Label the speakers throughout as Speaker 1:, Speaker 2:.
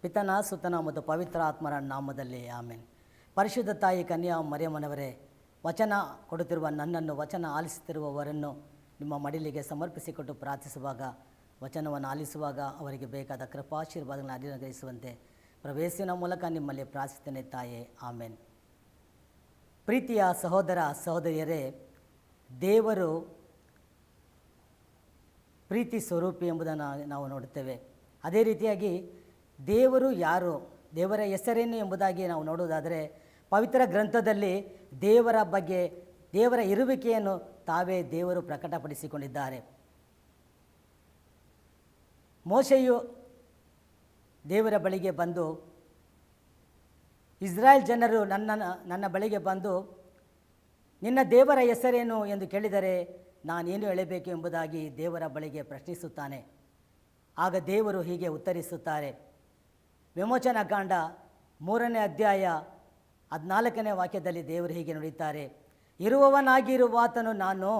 Speaker 1: ಪಿತನ ಸುತನ ಮತ್ತು ಪವಿತ್ರ ಆತ್ಮರ ನಾಮದಲ್ಲಿ ಆಮೇನ್. ಪರಿಶುದ್ಧ ತಾಯಿ ಕನ್ಯಾ ಮರಿಯಮ್ಮನವರೇ, ವಚನ ಕೊಡುತ್ತಿರುವ ನನ್ನನ್ನು, ವಚನ ಆಲಿಸುತ್ತಿರುವವರನ್ನು ನಿಮ್ಮ ಮಡಿಲಿಗೆ ಸಮರ್ಪಿಸಿಕೊಟ್ಟು ಪ್ರಾರ್ಥಿಸುವಾಗ, ವಚನವನ್ನು ಆಲಿಸುವಾಗ ಅವರಿಗೆ ಬೇಕಾದ ಕೃಪಾಶೀರ್ವಾದಗಳನ್ನು ಅನುಗ್ರಹಿಸುವಂತೆ ಪ್ರವೇಶಿನ ಮೂಲಕ ನಿಮ್ಮಲ್ಲಿ ಪ್ರಾರ್ಥಿಸುತ್ತೇನೆ ತಾಯೇ, ಆಮೇನ್. ಪ್ರೀತಿಯ ಸಹೋದರ ಸಹೋದರಿಯರೇ, ದೇವರು ಪ್ರೀತಿ ಸ್ವರೂಪಿ ಎಂಬುದನ್ನು ನಾವು ನೋಡುತ್ತೇವೆ. ಅದೇ ರೀತಿಯಾಗಿ ದೇವರು ಯಾರು, ದೇವರ ಹೆಸರೇನು ಎಂಬುದಾಗಿ ನಾವು ನೋಡುವುದಾದರೆ, ಪವಿತ್ರ ಗ್ರಂಥದಲ್ಲಿ ದೇವರ ಬಗ್ಗೆ, ದೇವರ ಇರುವಿಕೆಯನ್ನು ತಾವೇ ದೇವರು ಪ್ರಕಟಪಡಿಸಿಕೊಂಡಿದ್ದಾರೆ. ಮೋಶೆಯು ದೇವರ ಬಳಿಗೆ ಬಂದು, ಇಸ್ರಾಯೇಲ್ ಜನರು ನನ್ನ ಬಳಿಗೆ ಬಂದು ನಿನ್ನ ದೇವರ ಹೆಸರೇನು ಎಂದು ಕೇಳಿದರೆ ನಾನೇನು ಹೇಳಬೇಕು ಎಂಬುದಾಗಿ ದೇವರ ಬಳಿಗೆ ಪ್ರಶ್ನಿಸುತ್ತಾನೆ. ಆಗ ದೇವರು ಹೀಗೆ ಉತ್ತರಿಸುತ್ತಾರೆ. ವಿಮೋಚನಾಕಾಂಡ 3ನೇ ಅಧ್ಯಾಯ 14ನೇ ವಾಕ್ಯದಲ್ಲಿ ದೇವರು ಹೀಗೆ ನುಡಿಯುತ್ತಾರೆ, ಇರುವವನಾಗಿರುವಾತನು ನಾನು,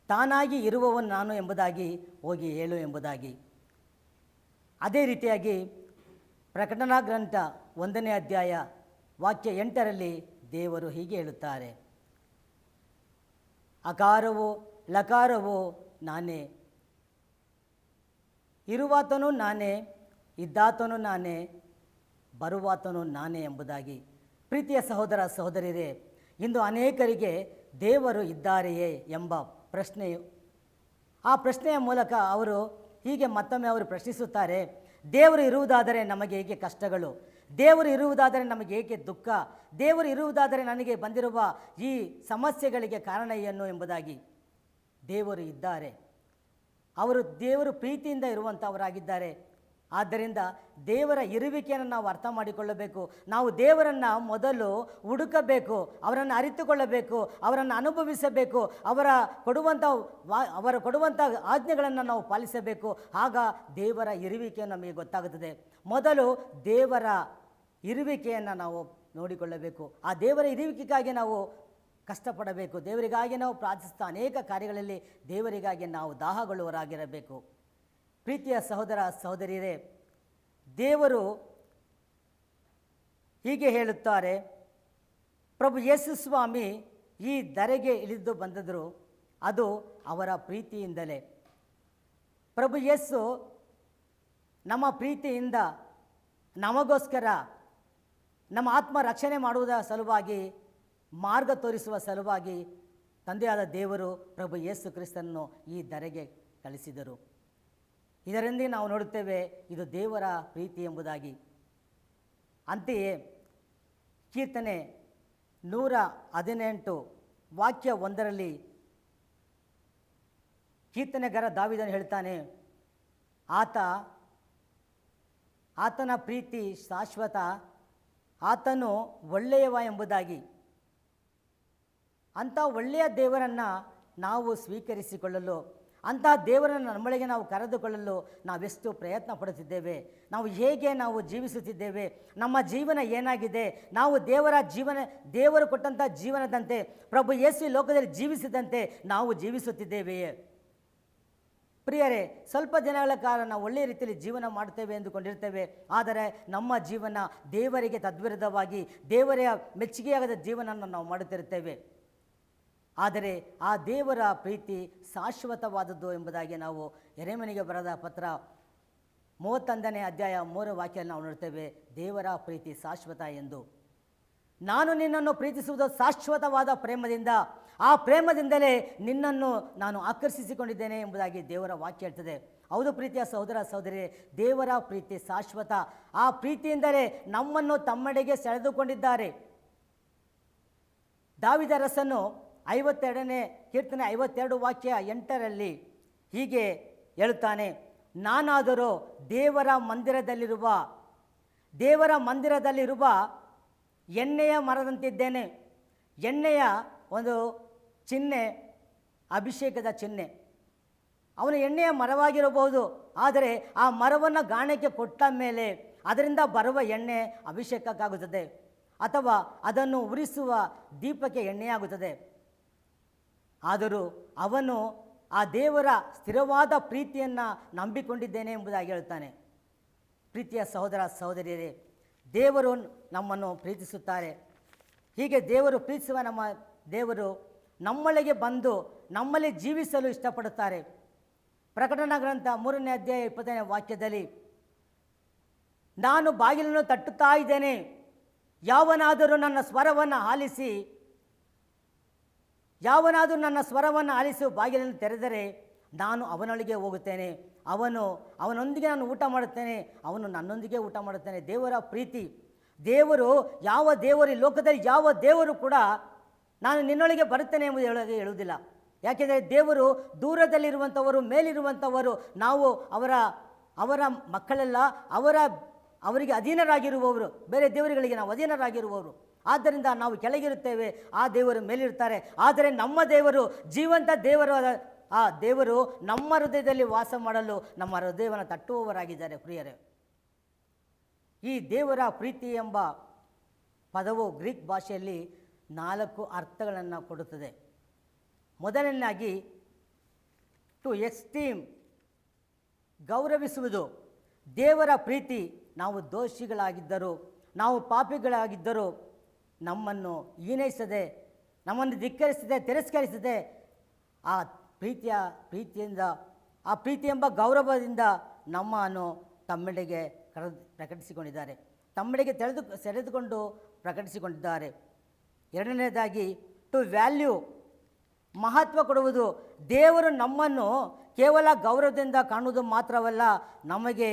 Speaker 1: ತಾನಾಗಿ ಇರುವವನು ನಾನು ಎಂಬುದಾಗಿ ಹೋಗಿ ಹೇಳು ಎಂಬುದಾಗಿ. ಅದೇ ರೀತಿಯಾಗಿ ಪ್ರಕಟಣಾ ಗ್ರಂಥ 1ನೇ ಅಧ್ಯಾಯ ವಾಕ್ಯ 8ರಲ್ಲಿ ದೇವರು ಹೀಗೆ ಹೇಳುತ್ತಾರೆ, ಅಕಾರವೋ ಲಕಾರವೋ ನಾನೇ, ಇರುವಾತನು ನಾನೇ, ಇದ್ದಾತನು ನಾನೇ, ಬರುವಾತನು ನಾನೇ ಎಂಬುದಾಗಿ. ಪ್ರೀತಿಯ ಸಹೋದರ ಸಹೋದರಿಯರೇ, ಇಂದು ಅನೇಕರಿಗೆ ದೇವರು ಇದ್ದಾರೆಯೇ ಎಂಬ ಪ್ರಶ್ನೆಯು, ಆ ಪ್ರಶ್ನೆಯ ಮೂಲಕ ಅವರು ಹೀಗೆ ಮತ್ತೊಮ್ಮೆ ಅವರು ಪ್ರಶ್ನಿಸುತ್ತಾರೆ, ದೇವರು ಇರುವುದಾದರೆ ನಮಗೆ ಏಕೆ ಕಷ್ಟಗಳು, ದೇವರು ಇರುವುದಾದರೆ ನಮಗೆ ಏಕೆ ದುಃಖ, ದೇವರು ಇರುವುದಾದರೆ ನನಗೆ ಬಂದಿರುವ ಈ ಸಮಸ್ಯೆಗಳಿಗೆ ಕಾರಣ ಏನು ಎಂಬುದಾಗಿ. ದೇವರು ಇದ್ದಾರೆ, ದೇವರು ಪ್ರೀತಿಯಿಂದ ಇರುವಂಥವರಾಗಿದ್ದಾರೆ. ಆದ್ದರಿಂದ ದೇವರ ಇರುವಿಕೆಯನ್ನು ನಾವು ಅರ್ಥ ಮಾಡಿಕೊಳ್ಳಬೇಕು. ನಾವು ದೇವರನ್ನು ಮೊದಲು ಹುಡುಕಬೇಕು, ಅವರನ್ನು ಅರಿತುಕೊಳ್ಳಬೇಕು, ಅವರನ್ನು ಅನುಭವಿಸಬೇಕು, ಅವರು ಕೊಡುವಂಥ ಆಜ್ಞೆಗಳನ್ನು ನಾವು ಪಾಲಿಸಬೇಕು. ಆಗ ದೇವರ ಇರುವಿಕೆಯನ್ನು ನಮಗೆ ಗೊತ್ತಾಗುತ್ತದೆ. ಮೊದಲು ದೇವರ ಇರುವಿಕೆಯನ್ನು ನಾವು ನೋಡಿಕೊಳ್ಳಬೇಕು. ಆ ದೇವರ ಇರುವಿಕೆಗಾಗಿ ನಾವು ಕಷ್ಟಪಡಬೇಕು. ದೇವರಿಗಾಗಿ ನಾವು ಪ್ರಾರ್ಥಿಸ್ತಾ ಅನೇಕ ಕಾರ್ಯಗಳಲ್ಲಿ ದೇವರಿಗಾಗಿ ನಾವು ದಾಹಗೊಳ್ಳುವವರಾಗಿರಬೇಕು. ಪ್ರೀತಿಯ ಸಹೋದರ ಸಹೋದರಿಯರೇ, ದೇವರು ಹೀಗೆ ಹೇಳುತ್ತಾರೆ, ಪ್ರಭು ಯೇಸು ಸ್ವಾಮಿ ಈ ಧರೆಗೆ ಇಳಿದು ಬಂದದರು, ಅದು ಅವರ ಪ್ರೀತಿಯಿಂದಲೇ. ಪ್ರಭು ಯೇಸು ನಮ್ಮ ಪ್ರೀತಿಯಿಂದ ನಮಗೋಸ್ಕರ ನಮ್ಮ ಆತ್ಮ ರಕ್ಷಣೆ ಮಾಡುವುದರ ಸಲುವಾಗಿ, ಮಾರ್ಗ ತೋರಿಸುವ ಸಲುವಾಗಿ ತಂದೆಯಾದ ದೇವರು ಪ್ರಭು ಯೇಸು ಕ್ರಿಸ್ತನನ್ನು ಈ ಧರೆಗೆ ಕಳಿಸಿದರು. ಇದರಿಂದ ನಾವು ನೋಡುತ್ತೇವೆ ಇದು ದೇವರ ಪ್ರೀತಿ ಎಂಬುದಾಗಿ. ಅಂತೆಯೇ ಕೀರ್ತನೆ 118 ವಾಕ್ಯ 1ರಲ್ಲಿ ಕೀರ್ತನೆಗಾರ ದಾವೀದನು ಹೇಳ್ತಾನೆ, ಆತನ ಪ್ರೀತಿ ಶಾಶ್ವತ, ಆತನು ಒಳ್ಳೆಯವ ಎಂಬುದಾಗಿ. ಅಂಥ ಒಳ್ಳೆಯ ದೇವರನ್ನು ನಾವು ಸ್ವೀಕರಿಸಿಕೊಳ್ಳಲು, ಅಂಥ ದೇವರನ್ನು ನಮ್ಮೊಳಗೆ ನಾವು ಕರೆದುಕೊಳ್ಳಲು ನಾವೆಷ್ಟು ಪ್ರಯತ್ನ ಪಡುತ್ತಿದ್ದೇವೆ, ನಾವು ಹೇಗೆ ನಾವು ಜೀವಿಸುತ್ತಿದ್ದೇವೆ, ನಮ್ಮ ಜೀವನ ಏನಾಗಿದೆ, ನಾವು ದೇವರು ಕೊಟ್ಟಂಥ ಜೀವನದಂತೆ, ಪ್ರಭು ಯೇಸು ಲೋಕದಲ್ಲಿ ಜೀವಿಸಿದಂತೆ ನಾವು ಜೀವಿಸುತ್ತಿದ್ದೇವೆಯೇ? ಪ್ರಿಯರೇ, ಸ್ವಲ್ಪ ದಿನಗಳ ಕಾಲ ನಾವು ಒಳ್ಳೆಯ ರೀತಿಯಲ್ಲಿ ಜೀವನ ಮಾಡ್ತೇವೆ ಎಂದುಕೊಂಡಿರ್ತೇವೆ. ಆದರೆ ನಮ್ಮ ಜೀವನ ದೇವರಿಗೆ ತದ್ವಿರುದ್ಧವಾಗಿ, ದೇವರ ಮೆಚ್ಚುಗೆಯಾಗದ ಜೀವನವನ್ನು ನಾವು ಮಾಡುತ್ತಿರುತ್ತೇವೆ. ಆದರೆ ಆ ದೇವರ ಪ್ರೀತಿ ಶಾಶ್ವತವಾದದ್ದು ಎಂಬುದಾಗಿ ನಾವು ಯೆರೆಮೀಯನಿಗೆ ಬರೆದ ಪತ್ರ 31ನೇ ಅಧ್ಯಾಯ 3 ವಾಕ್ಯದಲ್ಲಿ ನಾವು ನೋಡ್ತೇವೆ, ದೇವರ ಪ್ರೀತಿ ಶಾಶ್ವತ ಎಂದು. ನಾನು ನಿನ್ನನ್ನು ಪ್ರೀತಿಸುವುದು ಶಾಶ್ವತವಾದ ಪ್ರೇಮದಿಂದ, ಆ ಪ್ರೇಮದಿಂದಲೇ ನಿನ್ನನ್ನು ನಾನು ಆಕರ್ಷಿಸಿಕೊಂಡಿದ್ದೇನೆ ಎಂಬುದಾಗಿ ದೇವರ ವಾಕ್ಯ ಹೇಳ್ತದೆ. ಹೌದು ಪ್ರೀತಿಯ ಸಹೋದರ ಸಹೋದರಿ, ದೇವರ ಪ್ರೀತಿ ಶಾಶ್ವತ. ಆ ಪ್ರೀತಿಯಿಂದಲೇ ನಮ್ಮನ್ನು ತಮ್ಮೆಡೆಗೆ ಸೆಳೆದುಕೊಂಡಿದ್ದಾರೆ. ದಾವೀದ ಅರಸನು 52ನೇ ಕೀರ್ತನೆ 52 ವಾಕ್ಯ 8ರಲ್ಲಿ ಹೀಗೆ ಹೇಳುತ್ತಾನೆ, ನಾನಾದರೂ ದೇವರ ಮಂದಿರದಲ್ಲಿರುವ ಎಣ್ಣೆಯ ಮರದಂತಿದ್ದೇನೆ. ಎಣ್ಣೆಯ ಒಂದು ಚಿಹ್ನೆ ಅಭಿಷೇಕದ ಚಿಹ್ನೆ. ಅವನು ಎಣ್ಣೆಯ ಮರವಾಗಿರಬಹುದು, ಆದರೆ ಆ ಮರವನ್ನು ಗಾಣಕ್ಕೆ ಕೊಟ್ಟ ಮೇಲೆ ಅದರಿಂದ ಬರುವ ಎಣ್ಣೆ ಅಭಿಷೇಕಕ್ಕಾಗುತ್ತದೆ, ಅಥವಾ ಅದನ್ನು ಉರಿಸುವ ದೀಪಕ್ಕೆ ಎಣ್ಣೆಯಾಗುತ್ತದೆ. ಆದರೂ ಅವನು ಆ ದೇವರ ಸ್ಥಿರವಾದ ಪ್ರೀತಿಯನ್ನು ನಂಬಿಕೊಂಡಿದ್ದೇನೆ ಎಂಬುದಾಗಿ ಹೇಳ್ತಾನೆ. ಪ್ರೀತಿಯ ಸಹೋದರ ಸಹೋದರಿಯರೇ, ದೇವರು ನಮ್ಮನ್ನು ಪ್ರೀತಿಸುತ್ತಾರೆ. ಹೀಗೆ ದೇವರು ಪ್ರೀತಿಸುವ ನಮ್ಮ ದೇವರು ನಮ್ಮೊಳಗೆ ಬಂದು ನಮ್ಮಲ್ಲಿ ಜೀವಿಸಲು ಇಷ್ಟಪಡುತ್ತಾರೆ. ಪ್ರಕಟಣಾ ಗ್ರಂಥ 3ನೇ ಅಧ್ಯಾಯ 20ನೇ ವಾಕ್ಯದಲ್ಲಿ, ನಾನು ಬಾಗಿಲನ್ನು ತಟ್ಟುತ್ತಾ ಇದ್ದೇನೆ, ಯಾವನಾದರೂ ನನ್ನ ಸ್ವರವನ್ನು ಆಲಿಸಿ ಬಾಗಿಲನ್ನು ತೆರೆದರೆ ನಾನು ಅವನೊಳಗೆ ಹೋಗುತ್ತೇನೆ, ಅವನೊಂದಿಗೆ ನಾನು ಊಟ ಮಾಡುತ್ತೇನೆ, ಅವನು ನನ್ನೊಂದಿಗೆ ಊಟ ಮಾಡುತ್ತೇನೆ. ದೇವರ ಪ್ರೀತಿ. ದೇವರು ಈ ಲೋಕದಲ್ಲಿ ಯಾವ ದೇವರು ಕೂಡ ನಾನು ನಿನ್ನೊಳಗೆ ಬರುತ್ತೇನೆ ಎಂಬುದು ಹೇಳುವುದಿಲ್ಲ. ಯಾಕೆಂದರೆ ದೇವರು ದೂರದಲ್ಲಿರುವಂಥವರು, ಮೇಲಿರುವಂಥವರು, ನಾವು ಅವರ ಮಕ್ಕಳೆಲ್ಲ ಅವರಿಗೆ ಅಧೀನರಾಗಿರುವವರು, ಬೇರೆ ದೇವರುಗಳಿಗೆ ನಾವು ಅಧೀನರಾಗಿರುವವರು. ಆದ್ದರಿಂದ ನಾವು ಕೆಳಗಿರುತ್ತೇವೆ, ಆ ದೇವರು ಮೇಲಿರ್ತಾರೆ. ಆದರೆ ನಮ್ಮ ದೇವರು ಜೀವಂತ ದೇವರು. ಆ ದೇವರು ನಮ್ಮ ಹೃದಯದಲ್ಲಿ ವಾಸ ಮಾಡಲು ನಮ್ಮ ಹೃದಯವನ್ನು ತಟ್ಟುವವರಾಗಿದ್ದಾರೆ. ಪ್ರಿಯರೇ, ಈ ದೇವರ ಪ್ರೀತಿ ಎಂಬ ಪದವು ಗ್ರೀಕ್ ಭಾಷೆಯಲ್ಲಿ 4 ಅರ್ಥಗಳನ್ನು ಕೊಡುತ್ತದೆ. ಮೊದಲನೇದಾಗಿ ಟು ಎಸ್ಟೀಮ್, ಗೌರವಿಸುವುದು. ದೇವರ ಪ್ರೀತಿ ನಾವು ದೋಷಿಗಳಾಗಿದ್ದರೂ, ನಾವು ಪಾಪಿಗಳಾಗಿದ್ದರೂ ನಮ್ಮನ್ನು ಹೀನೈಸದೆ, ನಮ್ಮನ್ನು ಧಿಕ್ಕರಿಸದೆ, ತಿರಸ್ಕರಿಸದೆ ಆ ಪ್ರೀತಿಯಿಂದ, ಆ ಪ್ರೀತಿ ಎಂಬ ಗೌರವದಿಂದ ನಮ್ಮನ್ನು ತಮ್ಮೆಡೆಗೆ ಪ್ರಕಟಿಸಿಕೊಂಡಿದ್ದಾರೆ, ತಮ್ಮೆಡೆಗೆ ಸೆಳೆದುಕೊಂಡು ಪ್ರಕಟಿಸಿಕೊಂಡಿದ್ದಾರೆ. ಎರಡನೇದಾಗಿ ಟು ವ್ಯಾಲ್ಯೂ, ಮಹತ್ವ ಕೊಡುವುದು. ದೇವರು ನಮ್ಮನ್ನು ಕೇವಲ ಗೌರವದಿಂದ ಕಾಣುವುದು ಮಾತ್ರವಲ್ಲ, ನಮಗೆ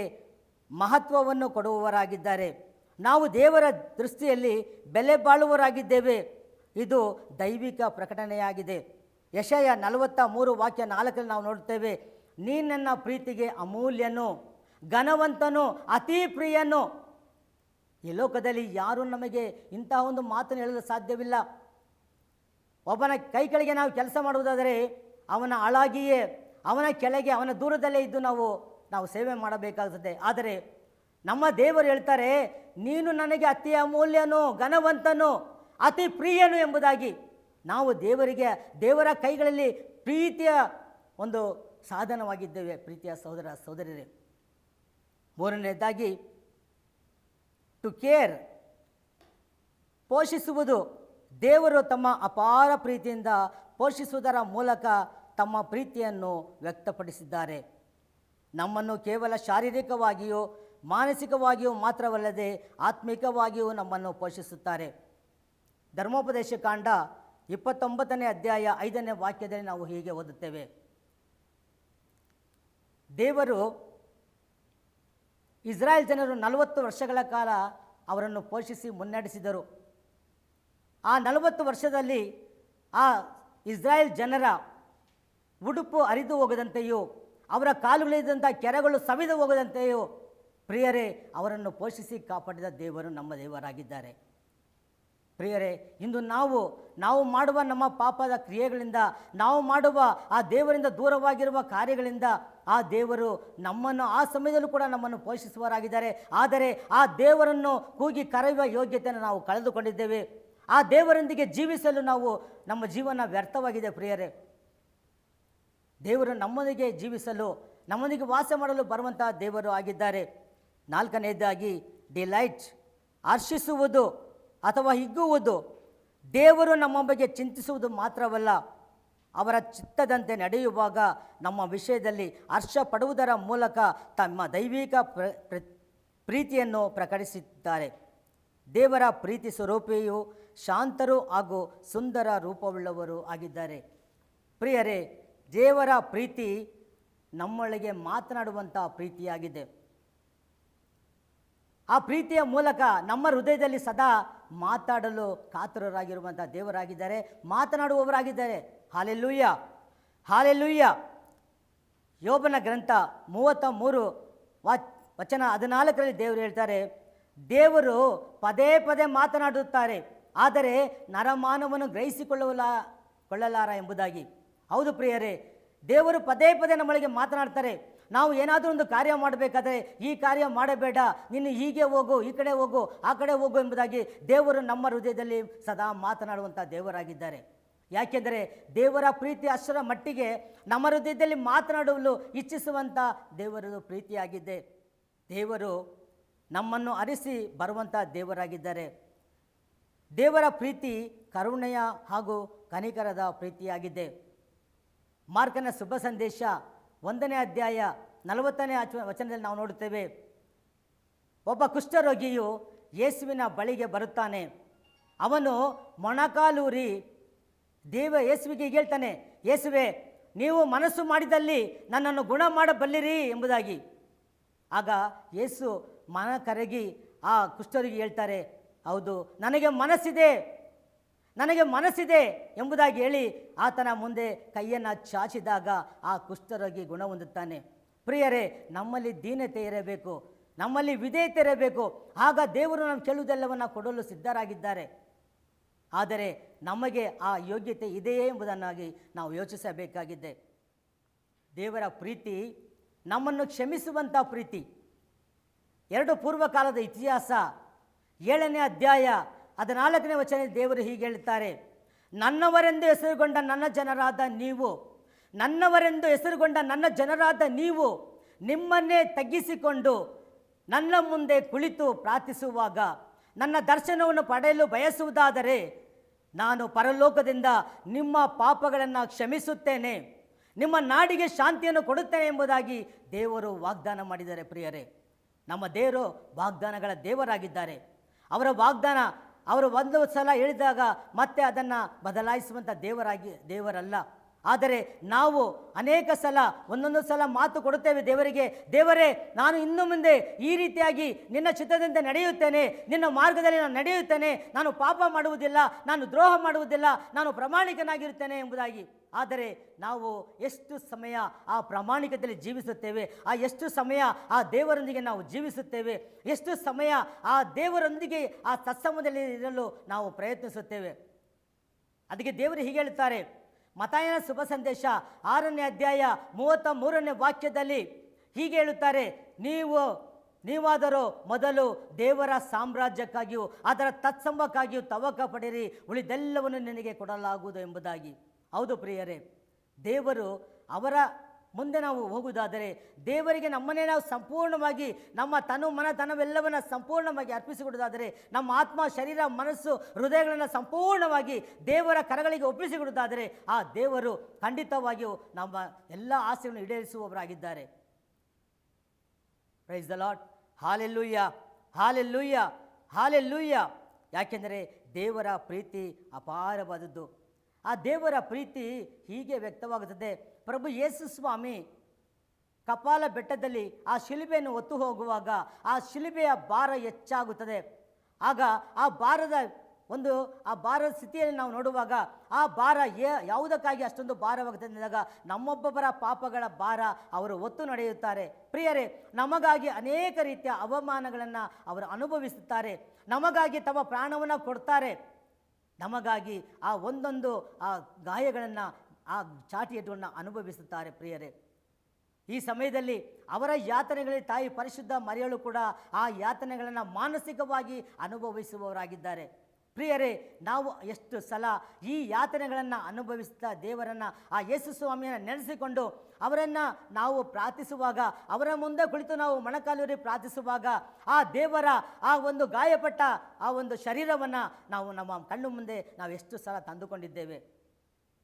Speaker 1: ಮಹತ್ವವನ್ನು ಕೊಡುವವರಾಗಿದ್ದಾರೆ. ನಾವು ದೇವರ ದೃಷ್ಟಿಯಲ್ಲಿ ಬೆಲೆ ಬಾಳುವವರಾಗಿದ್ದೇವೆ. ಇದು ದೈವಿಕ ಪ್ರಕಟಣೆಯಾಗಿದೆ. ಯೆಶಾಯ 43 ವಾಕ್ಯ 4ರಲ್ಲಿ ನಾವು ನೋಡುತ್ತೇವೆ, ನೀನು ನನ್ನ ಪ್ರೀತಿಗೆ ಅಮೂಲ್ಯನು, ಘನವಂತನು, ಅತಿ ಪ್ರಿಯನು. ಈ ಲೋಕದಲ್ಲಿ ಯಾರೂ ನಮಗೆ ಇಂತಹ ಒಂದು ಮಾತನ್ನು ಹೇಳಲು ಸಾಧ್ಯವಿಲ್ಲ. ಒಬ್ಬನ ಕೈ ಕೆಳಗೆ ನಾವು ಕೆಲಸ ಮಾಡುವುದಾದರೆ ಅವನ ಆಳಾಗಿಯೇ, ಅವನ ಕೆಳಗೆ, ಅವನ ದೂರದಲ್ಲೇ ಇದ್ದು ನಾವು ಸೇವೆ ಮಾಡಬೇಕಾಗುತ್ತದೆ. ಆದರೆ ನಮ್ಮ ದೇವರು ಹೇಳ್ತಾರೆ, ನೀನು ನನಗೆ ಅತಿ ಅಮೂಲ್ಯನು, ಘನವಂತನು, ಅತಿ ಪ್ರಿಯನು ಎಂಬುದಾಗಿ. ನಾವು ದೇವರ ಕೈಗಳಲ್ಲಿ ಪ್ರೀತಿಯ ಒಂದು ಸಾಧನವಾಗಿದ್ದೇವೆ. ಪ್ರೀತಿಯ ಸಹೋದರ ಸಹೋದರಿಯರೇ, ಮೂರನೇದಾಗಿ ಟು ಕೇರ್, ಪೋಷಿಸುವುದು. ದೇವರು ತಮ್ಮ ಅಪಾರ ಪ್ರೀತಿಯಿಂದ ಪೋಷಿಸುವುದರ ಮೂಲಕ ತಮ್ಮ ಪ್ರೀತಿಯನ್ನು ವ್ಯಕ್ತಪಡಿಸಿದ್ದಾರೆ. ನಮ್ಮನ್ನು ಕೇವಲ ಶಾರೀರಿಕವಾಗಿಯೂ ಮಾನಸಿಕವಾಗಿಯೂ ಮಾತ್ರವಲ್ಲದೆ ಆತ್ಮಿಕವಾಗಿಯೂ ನಮ್ಮನ್ನು ಪೋಷಿಸುತ್ತಾರೆ. ಧರ್ಮೋಪದೇಶ ಕಾಂಡ 29ನೇ ಅಧ್ಯಾಯ 5ನೇ ವಾಕ್ಯದಲ್ಲಿ ನಾವು ಹೀಗೆ ಓದುತ್ತೇವೆ, ದೇವರು ಇಸ್ರಾಯೇಲ್ ಜನರು 40 ವರ್ಷಗಳ ಕಾಲ ಅವರನ್ನು ಪೋಷಿಸಿ ಮುನ್ನಡೆಸಿದರು. ಆ 40 ವರ್ಷದಲ್ಲಿ ಆ ಇಸ್ರಾಯೇಲ್ ಜನರ ಉಡುಪು ಹರಿದು ಹೋಗದಂತೆಯೂ, ಅವರ ಕಾಲುಗಳಿದ್ದಂಥ ಕೆರೆಗಳು ಸವಿದು ಹೋಗದಂತೆಯೂ ಪ್ರಿಯರೇ ಅವರನ್ನು ಪೋಷಿಸಿ ಕಾಪಾಡಿದ ದೇವರು ನಮ್ಮ ದೇವರಾಗಿದ್ದಾರೆ. ಪ್ರಿಯರೇ, ಇಂದು ನಾವು ಮಾಡುವ ನಮ್ಮ ಪಾಪದ ಕ್ರಿಯೆಗಳಿಂದ, ನಾವು ಮಾಡುವ ಆ ದೇವರಿಂದ ದೂರವಾಗಿರುವ ಕಾರ್ಯಗಳಿಂದ ಆ ದೇವರು ನಮ್ಮನ್ನು ಆ ಸಮಯದಲ್ಲೂ ಕೂಡ ನಮ್ಮನ್ನು ಪೋಷಿಸುವವರಾಗಿದ್ದಾರೆ. ಆದರೆ ಆ ದೇವರನ್ನು ಕೂಗಿ ಕರೆಯುವ ಯೋಗ್ಯತೆಯನ್ನು ನಾವು ಕಳೆದುಕೊಂಡಿದ್ದೇವೆ. ಆ ದೇವರೊಂದಿಗೆ ಜೀವಿಸಲು ನಮ್ಮ ಜೀವನ ವ್ಯರ್ಥವಾಗಿದೆ. ಪ್ರಿಯರೇ, ದೇವರು ನಮ್ಮೊಂದಿಗೆ ಜೀವಿಸಲು, ನಮ್ಮೊಂದಿಗೆ ವಾಸ ಮಾಡಲು ಬರುವಂತಹ ದೇವರು ಆಗಿದ್ದಾರೆ. ನಾಲ್ಕನೆಯದಾಗಿ ಡಿಲೈಟ್, ಹರ್ಷಿಸುವುದು ಅಥವಾ ಹಿಗ್ಗುವುದು. ದೇವರು ನಮ್ಮ ಬಗ್ಗೆ ಚಿಂತಿಸುವುದು ಮಾತ್ರವಲ್ಲ, ಅವರ ಚಿತ್ತದಂತೆ ನಡೆಯುವಾಗ ನಮ್ಮ ವಿಷಯದಲ್ಲಿ ಹರ್ಷ ಪಡುವುದರ ಮೂಲಕ ತಮ್ಮ ದೈವಿಕ ಪ್ರೀತಿಯನ್ನು ಪ್ರಕಟಿಸಿದ್ದಾರೆ. ದೇವರ ಪ್ರೀತಿ ಸ್ವರೂಪಿಯು ಶಾಂತರು ಹಾಗೂ ಸುಂದರ ರೂಪವುಳ್ಳವರು ಆಗಿದ್ದಾರೆ. ಪ್ರಿಯರೇ, ದೇವರ ಪ್ರೀತಿ ನಮ್ಮೊಳಗೆ ಮಾತನಾಡುವಂಥ ಪ್ರೀತಿಯಾಗಿದೆ. ಆ ಪ್ರೀತಿಯ ಮೂಲಕ ನಮ್ಮ ಹೃದಯದಲ್ಲಿ ಸದಾ ಮಾತಾಡಲು ಕಾತರರಾಗಿರುವಂಥ ದೇವರಾಗಿದ್ದಾರೆ, ಮಾತನಾಡುವವರಾಗಿದ್ದಾರೆ. Hallelujah, hallelujah. ಯೋಬನ ಗ್ರಂಥ 33 ವಚನ 14ರಲ್ಲಿ ದೇವರು ಹೇಳ್ತಾರೆ, ದೇವರು ಪದೇ ಪದೇ ಮಾತನಾಡುತ್ತಾರೆ, ಆದರೆ ನರಮಾನವನು ಗ್ರಹಿಸಿಕೊಳ್ಳಲಾರ ಎಂಬುದಾಗಿ. ಹೌದು ಪ್ರಿಯರೇ, ದೇವರು ಪದೇ ಪದೇ ನಮ್ಮೊಳಗೆ ಮಾತನಾಡ್ತಾರೆ. ನಾವು ಏನಾದರೂ ಒಂದು ಕಾರ್ಯ ಮಾಡಬೇಕಾದ್ರೆ, ಈ ಕಾರ್ಯ ಮಾಡಬೇಡ, ನೀನು ಹೀಗೆ ಹೋಗು, ಈ ಕಡೆ ಹೋಗು, ಆ ಕಡೆ ಹೋಗು ಎಂಬುದಾಗಿ ದೇವರು ನಮ್ಮ ಹೃದಯದಲ್ಲಿ ಸದಾ ಮಾತನಾಡುವಂಥ ದೇವರಾಗಿದ್ದಾರೆ. ಯಾಕೆಂದರೆ ದೇವರ ಪ್ರೀತಿ ಅಷ್ಟರ ಮಟ್ಟಿಗೆ ನಮ್ಮ ಹೃದಯದಲ್ಲಿ ಮಾತನಾಡಲು ಇಚ್ಛಿಸುವಂಥ ದೇವರದು ಪ್ರೀತಿಯಾಗಿದೆ. ದೇವರು ನಮ್ಮನ್ನು ಅರಿಸಿ ಬರುವಂಥ ದೇವರಾಗಿದ್ದಾರೆ. ದೇವರ ಪ್ರೀತಿ ಕರುಣೆಯ ಹಾಗೂ ಕನಿಕರದ ಪ್ರೀತಿಯಾಗಿದೆ. ಮಾರ್ಕನ ಶುಭ ಸಂದೇಶ 1ನೇ ಅಧ್ಯಾಯ 40ನೇ ವಚನದಲ್ಲಿ ನಾವು ನೋಡುತ್ತೇವೆ, ಒಬ್ಬ ಕುಷ್ಠರೋಗಿಯು ಯೇಸುವಿನ ಬಳಿಗೆ ಬರುತ್ತಾನೆ. ಅವನು ಮೊಣಕಾಲೂರಿ ಯೇಸುವಿಗೆ ಹೇಳ್ತಾನೆ, ಯೇಸುವೆ, ನೀವು ಮನಸ್ಸು ಮಾಡಿದಲ್ಲಿ ನನ್ನನ್ನು ಗುಣ ಮಾಡಬಲ್ಲಿರಿ ಎಂಬುದಾಗಿ. ಆಗ ಯೇಸು ಮನ ಕರಗಿ ಆ ಕುಷ್ಠರೋಗಿ ಹೇಳ್ತಾರೆ, ಹೌದು, ನನಗೆ ಮನಸ್ಸಿದೆ ಎಂಬುದಾಗಿ ಹೇಳಿ ಆತನ ಮುಂದೆ ಕೈಯನ್ನು ಚಾಚಿದಾಗ ಆ ಕುಷ್ಠರೋಗಿ ಗುಣ ಹೊಂದುತ್ತಾನೆ. ಪ್ರಿಯರೇ, ನಮ್ಮಲ್ಲಿ ದೀನತೆ ಇರಬೇಕು, ನಮ್ಮಲ್ಲಿ ವಿಧೇಯತೆ ಇರಬೇಕು. ಆಗ ದೇವರು ನಮ್ಮ ಕೇಳುವುದೆಲ್ಲವನ್ನು ಕೊಡಲು ಸಿದ್ಧರಾಗಿದ್ದಾರೆ. ಆದರೆ ನಮಗೆ ಆ ಯೋಗ್ಯತೆ ಇದೆಯೇ ಎಂಬುದನ್ನಾಗಿ ನಾವು ಯೋಚಿಸಬೇಕಾಗಿದೆ. ದೇವರ ಪ್ರೀತಿ ನಮ್ಮನ್ನು ಕ್ಷಮಿಸುವಂಥ ಪ್ರೀತಿ. 2 ಪೂರ್ವಕಾಲದ ಇತಿಹಾಸ 7ನೇ ಅಧ್ಯಾಯ 14ನೇ ವಚನ ದೇವರು ಹೀಗೆ ಹೇಳುತ್ತಾರೆ, ನನ್ನವರೆಂದು ಹೆಸರುಗೊಂಡ ನನ್ನ ಜನರಾದ ನೀವು ನಿಮ್ಮನ್ನೇ ತಗ್ಗಿಸಿಕೊಂಡು ನನ್ನ ಮುಂದೆ ಕುಳಿತು ಪ್ರಾರ್ಥಿಸುವಾಗ ನನ್ನ ದರ್ಶನವನ್ನು ಪಡೆಯಲು ಬಯಸುವುದಾದರೆ ನಾನು ಪರಲೋಕದಿಂದ ನಿಮ್ಮ ಪಾಪಗಳನ್ನು ಕ್ಷಮಿಸುತ್ತೇನೆ, ನಿಮ್ಮ ನಾಡಿಗೆ ಶಾಂತಿಯನ್ನು ಕೊಡುತ್ತೇನೆ ಎಂಬುದಾಗಿ ದೇವರು ವಾಗ್ದಾನ ಮಾಡಿದ್ದಾರೆ. ಪ್ರಿಯರೇ, ನಮ್ಮ ದೇವರು ವಾಗ್ದಾನಗಳ ದೇವರಾಗಿದ್ದಾರೆ. ಅವರ ವಾಗ್ದಾನ ಅವರು ಒಂದು ಸಲ ಹೇಳಿದಾಗ ಮತ್ತೆ ಅದನ್ನು ಬದಲಾಯಿಸುವಂಥ ದೇವರಲ್ಲ. ಆದರೆ ನಾವು ಅನೇಕ ಸಲ ಒಂದೊಂದು ಸಲ ಮಾತು ಕೊಡುತ್ತೇವೆ ದೇವರಿಗೆ, ದೇವರೇ, ನಾನು ಇನ್ನು ಮುಂದೆ ಈ ರೀತಿಯಾಗಿ ನಿನ್ನ ಚಿತ್ತದಂತೆ ನಡೆಯುತ್ತೇನೆ, ನಿನ್ನ ಮಾರ್ಗದಲ್ಲಿ ನಾನು ನಡೆಯುತ್ತೇನೆ, ನಾನು ಪಾಪ ಮಾಡುವುದಿಲ್ಲ, ನಾನು ದ್ರೋಹ ಮಾಡುವುದಿಲ್ಲ, ನಾನು ಪ್ರಾಮಾಣಿಕನಾಗಿರುತ್ತೇನೆ ಎಂಬುದಾಗಿ. ಆದರೆ ನಾವು ಎಷ್ಟು ಸಮಯ ಆ ಪ್ರಾಮಾಣಿಕತೆಯಲ್ಲಿ ಜೀವಿಸುತ್ತೇವೆ, ಎಷ್ಟು ಸಮಯ ಆ ದೇವರೊಂದಿಗೆ ನಾವು ಜೀವಿಸುತ್ತೇವೆ, ಎಷ್ಟು ಸಮಯ ಆ ದೇವರೊಂದಿಗೆ ಆ ಸತ್ಸಂಗದಲ್ಲಿ ಇರಲು ನಾವು ಪ್ರಯತ್ನಿಸುತ್ತೇವೆ. ಅದಕ್ಕೆ ದೇವರು ಹೀಗೆ ಹೇಳುತ್ತಾರೆ, ಮತ್ತಾಯನ ಶುಭ ಸಂದೇಶ 6ನೇ ಅಧ್ಯಾಯ 33ನೇ ವಾಕ್ಯದಲ್ಲಿ ಹೀಗೆ ಹೇಳುತ್ತಾರೆ, ನೀವಾದರೂ ಮೊದಲು ದೇವರ ಸಾಮ್ರಾಜ್ಯಕ್ಕಾಗಿಯೂ ಅದರ ತತ್ಸಂಬಕ್ಕಾಗಿಯೂ ತವಕ ಪಡಿರಿ, ಉಳಿದೆಲ್ಲವನ್ನು ನಿನಗೆ ಕೊಡಲಾಗುವುದು ಎಂಬುದಾಗಿ. ಹೌದು ಪ್ರಿಯರೇ, ದೇವರು ಅವರ ಮುಂದೆ ನಾವು ಹೋಗುವುದಾದರೆ, ದೇವರಿಗೆ ನಮ್ಮನ್ನೇ ನಾವು ಸಂಪೂರ್ಣವಾಗಿ ನಮ್ಮ ತನು ಮನ ಧನವೆಲ್ಲವನ್ನು ಸಂಪೂರ್ಣವಾಗಿ ಅರ್ಪಿಸಿಕೊಡುವುದಾದರೆ, ನಮ್ಮ ಆತ್ಮ ಶರೀರ ಮನಸ್ಸು ಹೃದಯಗಳನ್ನು ಸಂಪೂರ್ಣವಾಗಿ ದೇವರ ಕರಗಳಿಗೆ ಒಪ್ಪಿಸಿಕೊಡುವುದಾದರೆ, ಆ ದೇವರು ಖಂಡಿತವಾಗಿಯೂ ನಮ್ಮ ಎಲ್ಲ ಆಸೆಗಳನ್ನು ಈಡೇರಿಸುವವರಾಗಿದ್ದಾರೆ. Praise the Lord. Hallelujah, hallelujah, hallelujah. ಯಾಕೆಂದರೆ ದೇವರ ಪ್ರೀತಿ ಅಪಾರವಾದದ್ದು. ಆ ದೇವರ ಪ್ರೀತಿ ಹೀಗೆ ವ್ಯಕ್ತವಾಗುತ್ತದೆ. ಪ್ರಭು ಯೇಸು ಸ್ವಾಮಿ ಕಪಾಲ ಬೆಟ್ಟದಲ್ಲಿ ಆ ಶಿಲುಬೆಯನ್ನು ಹೊತ್ತು ಹೋಗುವಾಗ ಆ ಶಿಲುಬೆಯ ಭಾರ ಹೆಚ್ಚಾಗುತ್ತದೆ. ಆಗ ಆ ಭಾರದ ಸ್ಥಿತಿಯಲ್ಲಿ ನಾವು ನೋಡುವಾಗ ಆ ಭಾರ ಯಾವುದಕ್ಕಾಗಿ ಅಷ್ಟೊಂದು ಭಾರವಾಗುತ್ತದೆ ಅಂದಾಗ ನಮ್ಮೊಬ್ಬೊಬ್ಬರ ಪಾಪಗಳ ಭಾರ ಅವರು ಹೊತ್ತು ನಡೆಯುತ್ತಾರೆ. ಪ್ರಿಯರೇ, ನಮಗಾಗಿ ಅನೇಕ ರೀತಿಯ ಅವಮಾನಗಳನ್ನು ಅವರು ಅನುಭವಿಸುತ್ತಾರೆ, ನಮಗಾಗಿ ತಮ್ಮ ಪ್ರಾಣವನ್ನು ಕೊಡ್ತಾರೆ, ನಮಗಾಗಿ ಆ ಒಂದೊಂದು ಆ ಗಾಯಗಳನ್ನು ಆ ಚಾಟಿಯೇಟನ್ನು ಅನುಭವಿಸುತ್ತಾರೆ. ಪ್ರಿಯರೇ, ಈ ಸಮಯದಲ್ಲಿ ಅವರ ಯಾತನೆಗಳಲ್ಲಿ ತಾಯಿ ಪರಿಶುದ್ಧ ಮರಿಯಳು ಕೂಡ ಆ ಯಾತನೆಗಳನ್ನು ಮಾನಸಿಕವಾಗಿ ಅನುಭವಿಸುವವರಾಗಿದ್ದಾರೆ. ಪ್ರಿಯರೇ, ನಾವು ಎಷ್ಟು ಸಲ ಈ ಯಾತನೆಗಳನ್ನು ಅನುಭವಿಸ್ತಾ ದೇವರನ್ನು, ಆ ಯೇಸು ಸ್ವಾಮಿಯನ್ನು ನೆನೆಸಿಕೊಂಡು ಅವರನ್ನು ನಾವು ಪ್ರಾರ್ಥಿಸುವಾಗ, ಅವರ ಮುಂದೆ ಕುಳಿತು ನಾವು ಮೊಣಕಾಲೂರಿ ಪ್ರಾರ್ಥಿಸುವಾಗ ಆ ದೇವರ ಆ ಒಂದು ಗಾಯಪಟ್ಟ ಆ ಒಂದು ಶರೀರವನ್ನು ನಾವು ನಮ್ಮ ಕಣ್ಣು ಮುಂದೆ ನಾವು ಎಷ್ಟು ಸಲ ತಂದುಕೊಂಡಿದ್ದೇವೆ.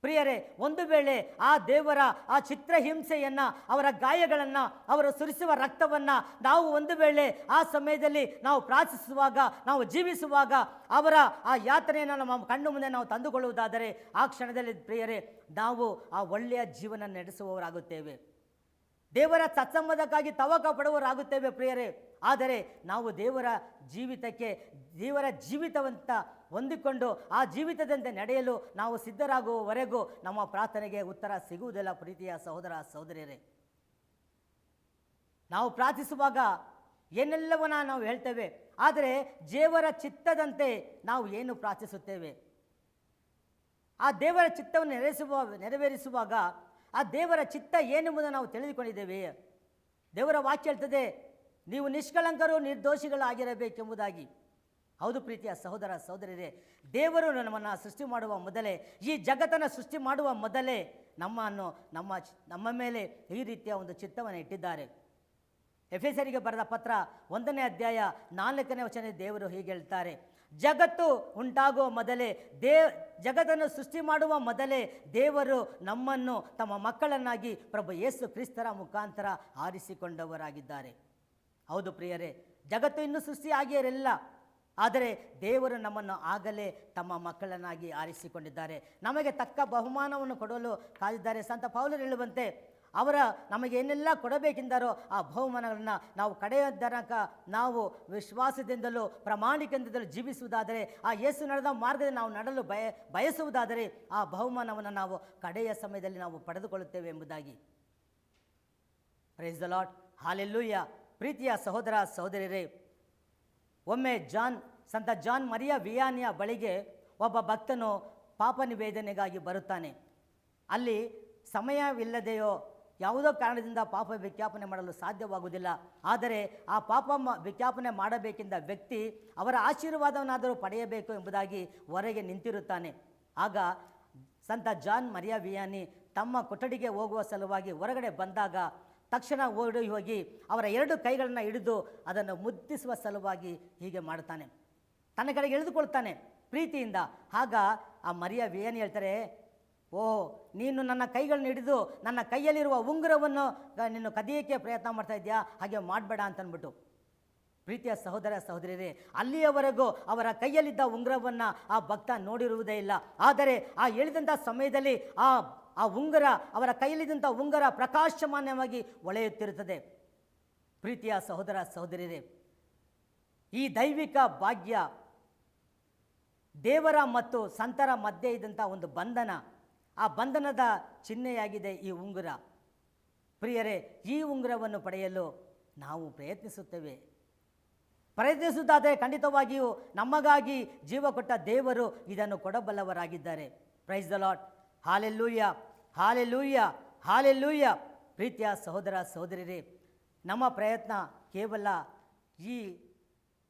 Speaker 1: ಪ್ರಿಯರೇ, ಒಂದು ವೇಳೆ ಆ ದೇವರ ಆ ಚಿತ್ರಹಿಂಸೆಯನ್ನು, ಅವರ ಗಾಯಗಳನ್ನು, ಅವರು ಸುರಿಸುವ ರಕ್ತವನ್ನು ನಾವು ಒಂದು ವೇಳೆ ಆ ಸಮಯದಲ್ಲಿ ನಾವು ಪ್ರಾರ್ಥಿಸುವಾಗ, ನಾವು ಜೀವಿಸುವಾಗ ಅವರ ಆ ಯಾತನೆಯನ್ನು ನಮ್ಮ ಕಣ್ಣು ಮುಂದೆ ನಾವು ತಂದುಕೊಳ್ಳುವುದಾದರೆ ಆ ಕ್ಷಣದಲ್ಲಿ ಪ್ರಿಯರೇ ನಾವು ಆ ಒಳ್ಳೆಯ ಜೀವನ ನಡೆಸುವವರಾಗುತ್ತೇವೆ, ದೇವರ ಸತ್ಸಂಬಂಧಕ್ಕಾಗಿ ತವಕ ಪಡುವವರಾಗುತ್ತೇವೆ. ಪ್ರಿಯರೇ, ಆದರೆ ನಾವು ದೇವರ ಜೀವಿತವಂತ ಹೊಂದಿಕೊಂಡು ಆ ಜೀವಿತದಂತೆ ನಡೆಯಲು ನಾವು ಸಿದ್ಧರಾಗುವವರೆಗೂ ನಮ್ಮ ಪ್ರಾರ್ಥನೆಗೆ ಉತ್ತರ ಸಿಗುವುದಿಲ್ಲ. ಪ್ರೀತಿಯ ಸಹೋದರ ಸಹೋದರಿಯರೇ, ನಾವು ಪ್ರಾರ್ಥಿಸುವಾಗ ಏನೆಲ್ಲವನ್ನ ನಾವು ಹೇಳ್ತೇವೆ, ಆದರೆ ದೇವರ ಚಿತ್ತದಂತೆ ನಾವು ಏನು ಪ್ರಾರ್ಥಿಸುತ್ತೇವೆ? ಆ ದೇವರ ಚಿತ್ತವನ್ನು ನೆರವೇರಿಸುವಾಗ ಆ ದೇವರ ಚಿತ್ತ ಏನೆಂಬುದನ್ನು ನಾವು ತಿಳಿದುಕೊಂಡಿದ್ದೇವೆ. ದೇವರ ವಾಕ್ಯ ಹೇಳ್ತದೆ, ನೀವು ನಿಷ್ಕಳಂಕರು ನಿರ್ದೋಷಿಗಳಾಗಿರಬೇಕೆಂಬುದಾಗಿ. ಹೌದು ಪ್ರೀತಿಯ ಸಹೋದರ ಸಹೋದರಿಯರೇ, ದೇವರು ನಮ್ಮನ್ನು ಸೃಷ್ಟಿ ಮಾಡುವ ಮೊದಲೇ, ಈ ಜಗತ್ತನ್ನು ಸೃಷ್ಟಿ ಮಾಡುವ ಮೊದಲೇ ನಮ್ಮ ಮೇಲೆ ಈ ರೀತಿಯ ಒಂದು ಚಿತ್ತವನ್ನು ಇಟ್ಟಿದ್ದಾರೆ. ಎಫೆಸರಿಗೆ ಬರೆದ ಪತ್ರ 1ನೇ ಅಧ್ಯಾಯ 4ನೇ ವಚನ ದೇವರು ಹೀಗೆ ಹೇಳ್ತಾರೆ, ಜಗತ್ತು ಉಂಟಾಗುವ ಮೊದಲೇ ಜಗತ್ತನ್ನು ಸೃಷ್ಟಿ ಮಾಡುವ ಮೊದಲೇ ದೇವರು ನಮ್ಮನ್ನು ತಮ್ಮ ಮಕ್ಕಳನ್ನಾಗಿ ಪ್ರಭು ಯೇಸು ಕ್ರಿಸ್ತರ ಮುಖಾಂತರ ಆರಿಸಿಕೊಂಡವರಾಗಿದ್ದಾರೆ. ಹೌದು ಪ್ರಿಯರೇ, ಜಗತ್ತು ಇನ್ನೂ ಸೃಷ್ಟಿ ಆಗಿರಲಿಲ್ಲ, ಆದರೆ ದೇವರು ನಮ್ಮನ್ನು ಆಗಲೇ ತಮ್ಮ ಮಕ್ಕಳನ್ನಾಗಿ ಆರಿಸಿಕೊಂಡಿದ್ದಾರೆ. ನಮಗೆ ತಕ್ಕ ಬಹುಮಾನವನ್ನು ಕೊಡಲು ಕಾದಿದ್ದಾರೆ. ಸಂತ ಪೌಲರು ಹೇಳುವಂತೆ ಅವರ ನಮಗೆ ಏನೆಲ್ಲ ಕೊಡಬೇಕೆಂದಾರೋ ಆ ಬಹುಮಾನಗಳನ್ನು ನಾವು ಕಡೆಯ ತನಕ ನಾವು ವಿಶ್ವಾಸದಿಂದಲೂ ಪ್ರಾಮಾಣಿಕದಿಂದಲೂ ಜೀವಿಸುವುದಾದರೆ, ಆ ಯೇಸು ನಡೆದ ಮಾರ್ಗದಲ್ಲಿ ನಾವು ನಡೆಯಲು ಬಯಸುವುದಾದರೆ ಆ ಬಹುಮಾನವನ್ನು ನಾವು ಕಡೆಯ ಸಮಯದಲ್ಲಿ ನಾವು ಪಡೆದುಕೊಳ್ಳುತ್ತೇವೆ ಎಂಬುದಾಗಿ. Price the Lord, hallelujah. ಪ್ರೀತಿಯ ಸಹೋದರ ಸಹೋದರಿಯರೇ, ಒಮ್ಮೆ ಸಂತ ಜಾನ್ ಮರಿಯ ವಿಯಾನಿಯ ಬಳಿಗೆ ಒಬ್ಬ ಭಕ್ತನು ಪಾಪ ನಿವೇದನೆಗಾಗಿ ಬರುತ್ತಾನೆ. ಅಲ್ಲಿ ಸಮಯವಿಲ್ಲದೆಯೋ ಯಾವುದೋ ಕಾರಣದಿಂದ ಪಾಪ ವಿಜ್ಞಾಪನೆ ಮಾಡಲು ಸಾಧ್ಯವಾಗುವುದಿಲ್ಲ. ಆದರೆ ಆ ಪಾಪ ವಿಜ್ಞಾಪನೆ ಮಾಡಬೇಕೆಂದ ವ್ಯಕ್ತಿ ಅವರ ಆಶೀರ್ವಾದವನ್ನಾದರೂ ಪಡೆಯಬೇಕು ಎಂಬುದಾಗಿ ಹೊರಗೆ ನಿಂತಿರುತ್ತಾನೆ. ಆಗ ಸಂತ ಜಾನ್ ಮರಿಯ ವಿಯಾನಿ ತಮ್ಮ ಕೊಠಡಿಗೆ ಹೋಗುವ ಸಲುವಾಗಿ ಹೊರಗಡೆ ಬಂದಾಗ ತಕ್ಷಣ ಓಡಿ ಹೋಗಿ ಅವರ 2 ಕೈಗಳನ್ನು ಹಿಡಿದು ಅದನ್ನು ಮುದ್ದಿಸುವ ಸಲುವಾಗಿ ಹೀಗೆ ಮಾಡ್ತಾನೆ. ತನ್ನ ಕಡೆಗೆ ಎಳೆದುಕೊಳ್ತಾನೆ ಪ್ರೀತಿಯಿಂದ. ಆಗ ಆ ಮರಿಯ ವಿಯಾನಿ ಹೇಳ್ತಾರೆ, ಓಹ್, ನೀನು ನನ್ನ ಕೈಗಳನ್ನ ಹಿಡಿದು ನನ್ನ ಕೈಯಲ್ಲಿರುವ ಉಂಗುರವನ್ನು ನೀನು ಕದಿಯೋಕ್ಕೆ ಪ್ರಯತ್ನ ಮಾಡ್ತಾ ಇದೆಯಾ, ಹಾಗೆ ಮಾಡಬೇಡ ಅಂತಂದ್ಬಿಟ್ಟು. ಪ್ರೀತಿಯ ಸಹೋದರ ಸಹೋದರಿಯರೇ, ಅಲ್ಲಿಯವರೆಗೂ ಅವರ ಕೈಯಲ್ಲಿದ್ದ ಉಂಗುರವನ್ನು ಆ ಭಕ್ತ ನೋಡಿರುವುದೇ ಇಲ್ಲ. ಆದರೆ ಆ ಎಳೆದಂಥ ಸಮಯದಲ್ಲಿ ಆ ಉಂಗುರ, ಅವರ ಕೈಯಲ್ಲಿದ್ದಂಥ ಉಂಗುರ ಪ್ರಕಾಶಮಾನವಾಗಿ ಹೊಳೆಯುತ್ತಿರುತ್ತದೆ. ಪ್ರೀತಿಯ ಸಹೋದರ ಸಹೋದರಿಯರೇ, ಈ ದೈವಿಕ ಭಾಗ್ಯ ದೇವರ ಮತ್ತು ಸಂತರ ಮಧ್ಯೆ ಇದ್ದಂಥ ಒಂದು ಬಂಧನ, ಆ ಬಂಧನದ ಚಿಹ್ನೆಯಾಗಿದೆ ಈ ಉಂಗುರ. ಪ್ರಿಯರೇ, ಈ ಉಂಗುರವನ್ನು ಪಡೆಯಲು ನಾವು ಪ್ರಯತ್ನಿಸುವುದಾದರೆ ಖಂಡಿತವಾಗಿಯೂ ನಮಗಾಗಿ ಜೀವ ಕೊಟ್ಟ ದೇವರು ಇದನ್ನು ಕೊಡಬಲ್ಲವರಾಗಿದ್ದಾರೆ. Praise the Lord, hallelujah, hallelujah, hallelujah. ಪ್ರೀತಿಯ ಸಹೋದರ ಸಹೋದರಿಯರೇ, ನಮ್ಮ ಪ್ರಯತ್ನ ಕೇವಲ ಈ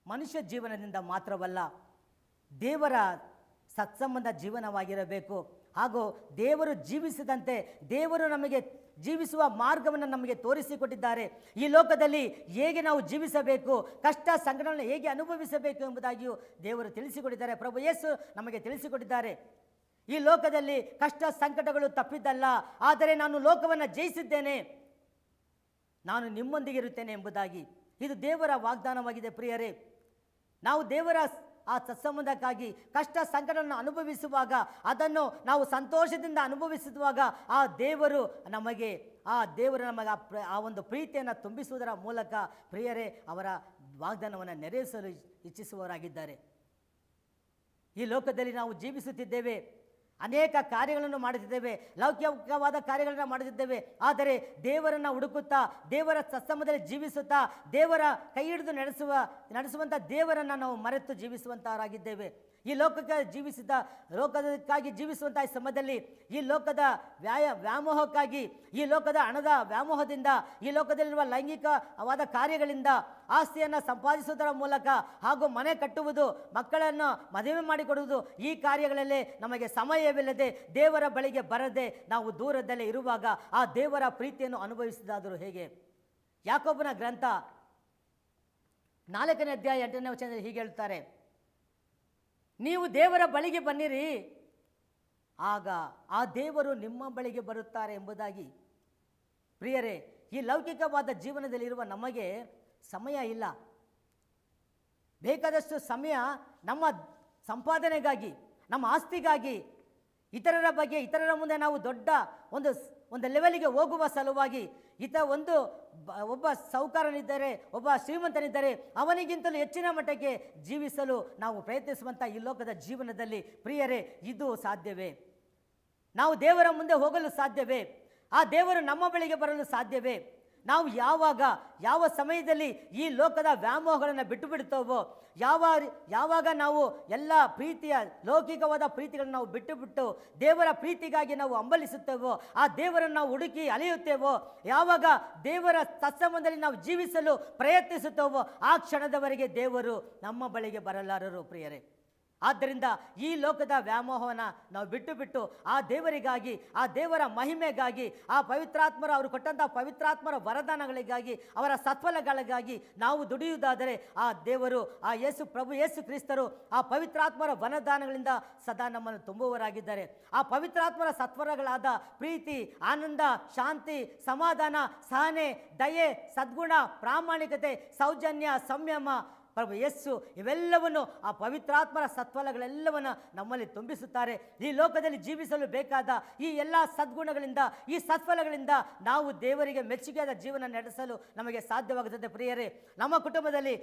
Speaker 1: ಮನುಷ್ಯ ಜೀವನದಿಂದ ಮಾತ್ರವಲ್ಲ, ದೇವರ ಸತ್ಸಂಬಂಧ ಜೀವನವಾಗಿರಬೇಕು. ಹಾಗೂ ದೇವರು ಜೀವಿಸಿದಂತೆ ದೇವರು ನಮಗೆ ಜೀವಿಸುವ ಮಾರ್ಗವನ್ನು ನಮಗೆ ತೋರಿಸಿಕೊಟ್ಟಿದ್ದಾರೆ. ಈ ಲೋಕದಲ್ಲಿ ಹೇಗೆ ನಾವು ಜೀವಿಸಬೇಕು, ಕಷ್ಟ ಸಂಕಟಗಳನ್ನು ಹೇಗೆ ಅನುಭವಿಸಬೇಕು ಎಂಬುದಾಗಿಯೂ ದೇವರು ತಿಳಿಸಿಕೊಟ್ಟಿದ್ದಾರೆ. ಪ್ರಭು ಯೇಸು ನಮಗೆ ತಿಳಿಸಿಕೊಟ್ಟಿದ್ದಾರೆ. ಈ ಲೋಕದಲ್ಲಿ ಕಷ್ಟ ಸಂಕಟಗಳು ತಪ್ಪಿದ್ದಲ್ಲ, ಆದರೆ ನಾನು ಲೋಕವನ್ನು ಜಯಿಸಿದ್ದೇನೆ, ನಾನು ನಿಮ್ಮೊಂದಿಗಿರುತ್ತೇನೆ ಎಂಬುದಾಗಿ. ಇದು ದೇವರ ವಾಗ್ದಾನವಾಗಿದೆ. ಪ್ರಿಯರೇ, ನಾವು ದೇವರ ಆ ಸತ್ಸಂಬಂಧಕ್ಕಾಗಿ ಕಷ್ಟ ಸಂಕಟವನ್ನು ಅನುಭವಿಸುವಾಗ, ಅದನ್ನು ನಾವು ಸಂತೋಷದಿಂದ ಅನುಭವಿಸುವಾಗ ಆ ದೇವರು ನಮಗೆ ಆ ಒಂದು ಪ್ರೀತಿಯನ್ನು ತುಂಬಿಸುವುದರ ಮೂಲಕ ಪ್ರಿಯರೇ ಅವರ ವಾಗ್ದಾನವನ್ನು ನೆರವೇರಿಸಲು ಇಚ್ಛಿಸುವವರಾಗಿದ್ದಾರೆ. ಈ ಲೋಕದಲ್ಲಿ ನಾವು ಜೀವಿಸುತ್ತಿದ್ದೇವೆ, ಅನೇಕ ಕಾರ್ಯಗಳನ್ನು ಮಾಡುತ್ತಿದ್ದೇವೆ, ಲೌಕಿಕವಾದ ಕಾರ್ಯಗಳನ್ನು ಮಾಡುತ್ತಿದ್ದೇವೆ. ಆದರೆ ದೇವರನ್ನು ಹುಡುಕುತ್ತಾ, ದೇವರ ಸತ್ಸಂಬಂಧದಲ್ಲಿ ಜೀವಿಸುತ್ತಾ, ದೇವರ ಕೈ ಹಿಡಿದು ನಡೆಸುವಂಥ ದೇವರನ್ನು ನಾವು ಮರೆತು ಜೀವಿಸುವಂತಹವರಾಗಿದ್ದೇವೆ. ಈ ಲೋಕಕ್ಕಾಗಿ ಜೀವಿಸುವಂಥ ಈ ಸಮಯದಲ್ಲಿ ಈ ಲೋಕದ ವ್ಯಾಮೋಹಕ್ಕಾಗಿ, ಈ ಲೋಕದ ಹಣದ ವ್ಯಾಮೋಹದಿಂದ, ಈ ಲೋಕದಲ್ಲಿರುವ ಲೈಂಗಿಕವಾದ ಕಾರ್ಯಗಳಿಂದ ಆಸ್ತಿಯನ್ನು ಸಂಪಾದಿಸುವುದರ ಮೂಲಕ ಹಾಗೂ ಮನೆ ಕಟ್ಟುವುದು, ಮಕ್ಕಳನ್ನು ಮದುವೆ ಮಾಡಿಕೊಡುವುದು, ಈ ಕಾರ್ಯಗಳಲ್ಲೇ ನಮಗೆ ಸಮಯವಿಲ್ಲದೆ ದೇವರ ಬಳಿಗೆ ಬರದೆ ನಾವು ದೂರದಲ್ಲೇ ಇರುವಾಗ ಆ ದೇವರ ಪ್ರೀತಿಯನ್ನು ಅನುಭವಿಸಿದಾದರೂ ಹೇಗೆ? ಯಾಕೋಬನ ಗ್ರಂಥ 4ನೇ ಅಧ್ಯಾಯ 8ನೇ ವಚನದಲ್ಲಿ ಹೀಗೆ ಹೇಳ್ತಾರೆ, ನೀವು ದೇವರ ಬಳಿಗೆ ಬನ್ನಿರಿ, ಆಗ ಆ ದೇವರು ನಿಮ್ಮ ಬಳಿಗೆ ಬರುತ್ತಾರೆ ಎಂಬುದಾಗಿ. ಪ್ರಿಯರೇ, ಈ ಲೌಕಿಕವಾದ ಜೀವನದಲ್ಲಿರುವ ನಮಗೆ ಸಮಯ ಇಲ್ಲ. ಬೇಕಾದಷ್ಟು ಸಮಯ ನಮ್ಮ ಸಂಪಾದನೆಗಾಗಿ, ನಮ್ಮ ಆಸ್ತಿಗಾಗಿ, ಇತರರ ಬಗ್ಗೆ, ಇತರರ ಮುಂದೆ ನಾವು ದೊಡ್ಡ ಒಂದು ಲೆವೆಲಿಗೆ ಹೋಗುವ ಸಲುವಾಗಿ, ಒಬ್ಬ ಸಾಹುಕಾರನಿದ್ದರೆ, ಒಬ್ಬ ಶ್ರೀಮಂತನಿದ್ದರೆ ಅವನಿಗಿಂತಲೂ ಹೆಚ್ಚಿನ ಮಟ್ಟಕ್ಕೆ ಜೀವಿಸಲು ನಾವು ಪ್ರಯತ್ನಿಸುವಂಥ ಈ ಲೋಕದ ಜೀವನದಲ್ಲಿ ಪ್ರಿಯರೇ, ಇದು ಸಾಧ್ಯವೇ? ನಾವು ದೇವರ ಮುಂದೆ ಹೋಗಲು ಸಾಧ್ಯವೇ? ಆ ದೇವರು ನಮ್ಮ ಬಳಿಗೆ ಬರಲು ಸಾಧ್ಯವೇ? ನಾವು ಯಾವ ಸಮಯದಲ್ಲಿ ಈ ಲೋಕದ ವ್ಯಾಮೋಹಗಳನ್ನು ಬಿಟ್ಟು ಬಿಡುತ್ತೇವೋ, ಯಾವಾಗ ನಾವು ಎಲ್ಲ ಪ್ರೀತಿಯ ಲೌಕಿಕವಾದ ಪ್ರೀತಿಗಳನ್ನು ನಾವು ಬಿಟ್ಟು ದೇವರ ಪ್ರೀತಿಗಾಗಿ ನಾವು ಹಂಬಲಿಸುತ್ತೇವೋ, ಆ ದೇವರನ್ನು ನಾವು ಹುಡುಕಿ ಅಲೆಯುತ್ತೇವೋ, ಯಾವಾಗ ದೇವರ ಸತ್ಸಂಬಂಧದಲ್ಲಿ ನಾವು ಜೀವಿಸಲು ಪ್ರಯತ್ನಿಸುತ್ತೇವೋ, ಆ ಕ್ಷಣದವರೆಗೆ ದೇವರು ನಮ್ಮ ಬಳಿಗೆ ಬರಲಾರರು ಪ್ರಿಯರೇ. ಆದ್ದರಿಂದ ಈ ಲೋಕದ ವ್ಯಾಮೋಹವನ್ನು ನಾವು ಬಿಟ್ಟು ಆ ದೇವರಿಗಾಗಿ, ಆ ದೇವರ ಮಹಿಮೆಗಾಗಿ, ಆ ಪವಿತ್ರಾತ್ಮರ ಅವರು ಕೊಟ್ಟಂಥ ಪವಿತ್ರಾತ್ಮರ ವರದಾನಗಳಿಗಾಗಿ, ಅವರ ಸತ್ಫಲಗಳಿಗಾಗಿ ನಾವು ದುಡಿಯುವುದಾದರೆ ಆ ದೇವರು, ಆ ಪ್ರಭು ಯೇಸು ಕ್ರಿಸ್ತರು ಆ ಪವಿತ್ರಾತ್ಮರ ವರದಾನಗಳಿಂದ ಸದಾ ನಮ್ಮನ್ನು ತುಂಬುವವರಾಗಿದ್ದಾರೆ. ಆ ಪವಿತ್ರಾತ್ಮರ ಸತ್ವರಗಳಾದ ಪ್ರೀತಿ, ಆನಂದ, ಶಾಂತಿ, ಸಮಾಧಾನ, ಸಹನೆ, ದಯೆ, ಸದ್ಗುಣ, ಪ್ರಾಮಾಣಿಕತೆ, ಸೌಜನ್ಯ, ಸಂಯಮ, ಪ್ರಭು ಯೇಸು ಇವೆಲ್ಲವನ್ನು, ಆ ಪವಿತ್ರಾತ್ಮರ ಸತ್ಫಲಗಳೆಲ್ಲವನ್ನು ನಮ್ಮಲ್ಲಿ ತುಂಬಿಸುತ್ತಾರೆ. ಈ ಲೋಕದಲ್ಲಿ ಜೀವಿಸಲು ಬೇಕಾದ ಈ ಎಲ್ಲ ಸದ್ಗುಣಗಳಿಂದ, ಈ ಸತ್ಫಲಗಳಿಂದ ನಾವು ದೇವರಿಗೆ ಮೆಚ್ಚುಗೆಯಾದ ಜೀವನ ನಡೆಸಲು ನಮಗೆ ಸಾಧ್ಯವಾಗುತ್ತದೆ. ಪ್ರಿಯರೇ, ನಮ್ಮ ಕುಟುಂಬದಲ್ಲಿ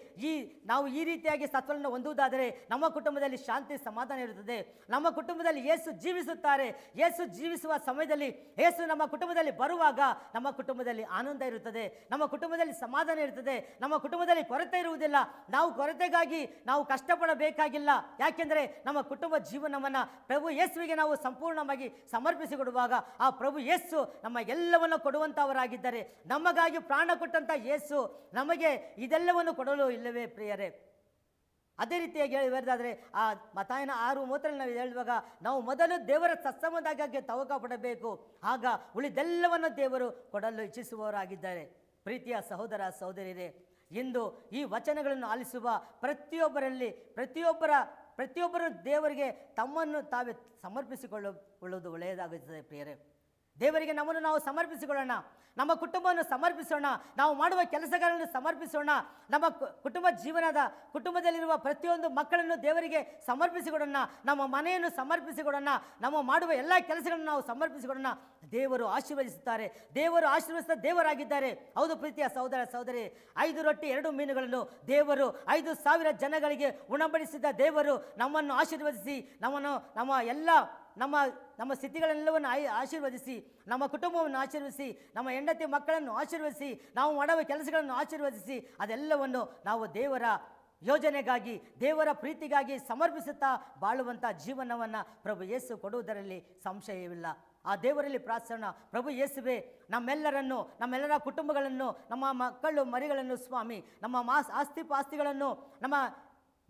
Speaker 1: ನಾವು ಈ ರೀತಿಯಾಗಿ ಸತ್ಫಲವನ್ನು ಹೊಂದುವುದಾದರೆ ನಮ್ಮ ಕುಟುಂಬದಲ್ಲಿ ಶಾಂತಿ, ಸಮಾಧಾನ ಇರುತ್ತದೆ. ನಮ್ಮ ಕುಟುಂಬದಲ್ಲಿ ಯೇಸು ಜೀವಿಸುತ್ತಾರೆ. ಯೇಸು ಜೀವಿಸುವ ಸಮಯದಲ್ಲಿ, ಯೇಸು ನಮ್ಮ ಕುಟುಂಬದಲ್ಲಿ ಬರುವಾಗ ನಮ್ಮ ಕುಟುಂಬದಲ್ಲಿ ಆನಂದ ಇರುತ್ತದೆ, ನಮ್ಮ ಕುಟುಂಬದಲ್ಲಿ ಸಮಾಧಾನ ಇರುತ್ತದೆ, ನಮ್ಮ ಕುಟುಂಬದಲ್ಲಿ ಕೊರತೆ ಇರುವುದಿಲ್ಲ. ನಾವು ಕೊರತೆಗಾಗಿ ನಾವು ಕಷ್ಟಪಡಬೇಕಾಗಿಲ್ಲ. ಯಾಕೆಂದರೆ ನಮ್ಮ ಕುಟುಂಬ ಜೀವನವನ್ನು ಪ್ರಭು ಯೇಸುವಿಗೆ ನಾವು ಸಂಪೂರ್ಣವಾಗಿ ಸಮರ್ಪಿಸಿಕೊಡುವಾಗ ಆ ಪ್ರಭು ಯೇಸು ನಮಗೆಲ್ಲವನ್ನು ಕೊಡುವಂಥವರಾಗಿದ್ದಾರೆ. ನಮಗಾಗಿ ಪ್ರಾಣ ಕೊಟ್ಟಂಥ ಯೇಸು ನಮಗೆ ಇದೆಲ್ಲವನ್ನು ಕೊಡಲು ಇಲ್ಲವೇ ಪ್ರಿಯರೇ? ಅದೇ ರೀತಿಯಾಗಿ ಹೇಳೋದಾದರೆ ಆ ಮತ್ತಾಯನ 6:30 ನಾವು ಹೇಳುವಾಗ ನಾವು ಮೊದಲು ದೇವರ ಸತ್ಸಂಬಂಧಕ್ಕೆ ತವಕ ಪಡಬೇಕು, ಆಗ ಉಳಿದೆಲ್ಲವನ್ನು ದೇವರು ಕೊಡಲು ಇಚ್ಛಿಸುವವರಾಗಿದ್ದಾರೆ. ಪ್ರೀತಿಯ ಸಹೋದರ ಸಹೋದರಿಯರೇ, ಇಂದು ಈ ವಚನಗಳನ್ನು ಆಲಿಸುವ ಪ್ರತಿಯೊಬ್ಬರು ದೇವರಿಗೆ ತಮ್ಮನ್ನು ತಾವೇ ಸಮರ್ಪಿಸಿಕೊಳ್ಳುವುದು ಒಳ್ಳೆಯದಾಗುತ್ತದೆ ಪ್ರಿಯರೇ. ದೇವರಿಗೆ ನಮ್ಮನ್ನು ನಾವು ಸಮರ್ಪಿಸಿಕೊಳ್ಳೋಣ, ನಮ್ಮ ಕುಟುಂಬವನ್ನು ಸಮರ್ಪಿಸೋಣ, ನಾವು ಮಾಡುವ ಕೆಲಸಗಳನ್ನು ಸಮರ್ಪಿಸೋಣ, ನಮ್ಮ ಕುಟುಂಬದಲ್ಲಿರುವ ಪ್ರತಿಯೊಂದು ಮಕ್ಕಳನ್ನು ದೇವರಿಗೆ ಸಮರ್ಪಿಸಿಕೊಡೋಣ, ನಮ್ಮ ಮನೆಯನ್ನು ಸಮರ್ಪಿಸಿಕೊಡೋಣ, ನಮ್ಮ ಮಾಡುವ ಎಲ್ಲ ಕೆಲಸಗಳನ್ನು ನಾವು ಸಮರ್ಪಿಸಿಕೊಡೋಣ. ದೇವರು ಆಶೀರ್ವದಿಸುತ್ತಾರೆ, ದೇವರು ಆಶೀರ್ವದಿಸಿದ ದೇವರಾಗಿದ್ದಾರೆ. ಹೌದು ಪ್ರೀತಿಯ ಸಹೋದರ ಸಹೋದರಿ, 5 ರೊಟ್ಟಿ 2 ಮೀನುಗಳನ್ನು ದೇವರು 5,000 ಜನಗಳಿಗೆ ಉಣಬಡಿಸಿದ ದೇವರು ನಮ್ಮನ್ನು ಆಶೀರ್ವದಿಸಿ, ನಮ್ಮ ಸ್ಥಿತಿಗಳೆಲ್ಲವನ್ನು ಆಶೀರ್ವದಿಸಿ, ನಮ್ಮ ಕುಟುಂಬವನ್ನು ಆಶೀರ್ವದಿಸಿ, ನಮ್ಮ ಹೆಂಡತಿ ಮಕ್ಕಳನ್ನು ಆಶೀರ್ವದಿಸಿ, ನಾವು ಮಾಡುವ ಕೆಲಸಗಳನ್ನು ಆಶೀರ್ವದಿಸಿ, ಅದೆಲ್ಲವನ್ನು ನಾವು ದೇವರ ಯೋಜನೆಗಾಗಿ, ದೇವರ ಪ್ರೀತಿಗಾಗಿ ಸಮರ್ಪಿಸುತ್ತಾ ಬಾಳುವಂಥ ಜೀವನವನ್ನು ಪ್ರಭು ಯೇಸು ಕೊಡುವುದರಲ್ಲಿ ಸಂಶಯವಿಲ್ಲ. ಆ ದೇವರಲ್ಲಿ ಪ್ರಾರ್ಥನೆ, ಪ್ರಭು ಯೇಸುವೆ ನಮ್ಮೆಲ್ಲರ ಕುಟುಂಬಗಳನ್ನು, ನಮ್ಮ ಮಕ್ಕಳು ಮರಿಗಳನ್ನು ಸ್ವಾಮಿ, ನಮ್ಮ ಆಸ್ತಿ ಪಾಸ್ತಿಗಳನ್ನು, ನಮ್ಮ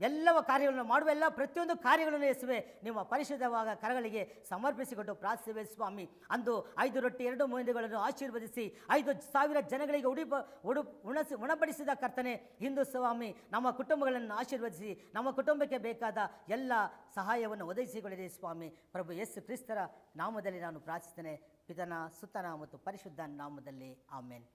Speaker 1: ಎಲ್ಲವ ಕಾರ್ಯಗಳನ್ನು ಮಾಡುವ ಎಲ್ಲ ಪ್ರತಿಯೊಂದು ಕಾರ್ಯಗಳನ್ನು ಯೇಸುವೆ ನಿಮ್ಮ ಪರಿಶುದ್ಧವಾದ ಕರಗಳಿಗೆ ಸಮರ್ಪಿಸಿಕೊಟ್ಟು ಪ್ರಾರ್ಥಿಸುವೆ ಸ್ವಾಮಿ. ಅಂದು 5 ರೊಟ್ಟಿ 2 ಮೀನುಗಳನ್ನು ಆಶೀರ್ವದಿಸಿ 5,000 ಜನಗಳಿಗೆ ಉಣಬಡಿಸಿದ ಕರ್ತನೆ, ಇಂದು ಸ್ವಾಮಿ ನಮ್ಮ ಕುಟುಂಬಗಳನ್ನು ಆಶೀರ್ವದಿಸಿ ನಮ್ಮ ಕುಟುಂಬಕ್ಕೆ ಬೇಕಾದ ಎಲ್ಲ ಸಹಾಯವನ್ನು ಒದಗಿಸಿಕೊಳ್ಳಿರಿ ಸ್ವಾಮಿ. ಪ್ರಭು ಯೇಸು ಕ್ರಿಸ್ತರ ನಾಮದಲ್ಲಿ ನಾನು ಪ್ರಾರ್ಥಿಸ್ತೇನೆ, ಪಿತನ ಸುತನ ಮತ್ತು ಪರಿಶುದ್ಧ ನಾಮದಲ್ಲಿ ಆಮೇನ್.